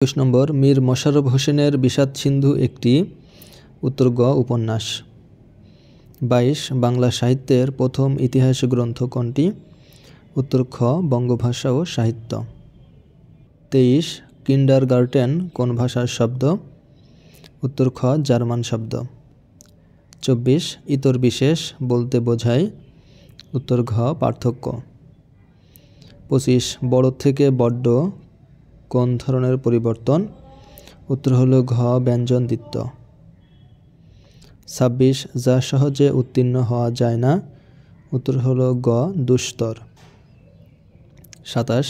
২১ নম্বর, মীর মশাররফ হোসেনের বিষাদ সিন্ধু একটি উত্তর গ উপন্যাস। ২২, বাংলা সাহিত্যের প্রথম ইতিহাস গ্রন্থ কোনটি? উত্তর খ বঙ্গভাষা ও সাহিত্য। ২৩, কিন্ডারগার্টেন কোন ভাষার শব্দ? উত্তর খ জার্মান শব্দ। ২৪, ইতর বিশেষ বলতে বোঝায়? উত্তর ঘ পার্থক্য। ২৫, বড় থেকে বড্ড কোন ধরনের পরিবর্তন? উত্তর হলো ঘ ব্যঞ্জন দ্বিত্ব। ২৬, যা সহজে উত্তীর্ণ হওয়া যায় না? উত্তর হলো গ দুস্তর। ২৭,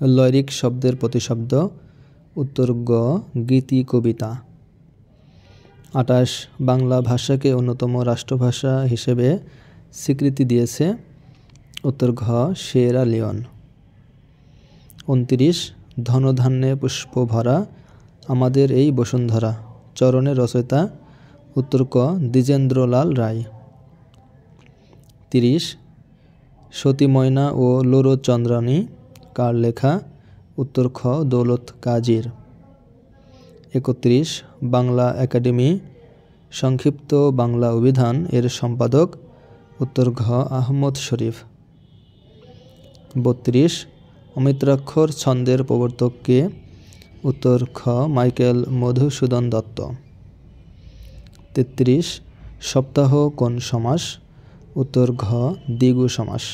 লরিক শব্দের প্রতিশব্দ? উত্তর গ গীতি কবিতা। ২৮, বাংলা ভাষাকে অন্যতম রাষ্ট্রভাষা হিসেবে স্বীকৃতি দিয়েছে? উত্তর ঘ সিয়েরা লিওন। ২৯, ধনধান্যে পুষ্প ভরা আমাদের এই বসুন্ধরা চরণের রচয়িতা? উত্তর ক দ্বিজেন্দ্রলাল রায়। ৩০, সতী ময়না ও লোরচন্দ্রানী কার লেখা? উত্তর খ দৌলত কাজীর। ৩১, বাংলা একাডেমি সংক্ষিপ্ত বাংলা অভিধান এর সম্পাদক? উত্তর ঘ আহমদ শরীফ। ৩২, অমিত্রাক্ষর ছন্দের প্রবর্তক কে? উত্তর খ মাইকেল মধুসূদন দত্ত। ৩৩, সপ্তাহ কোন সমাস? উত্তর ঘ দ্বিগু সমাস।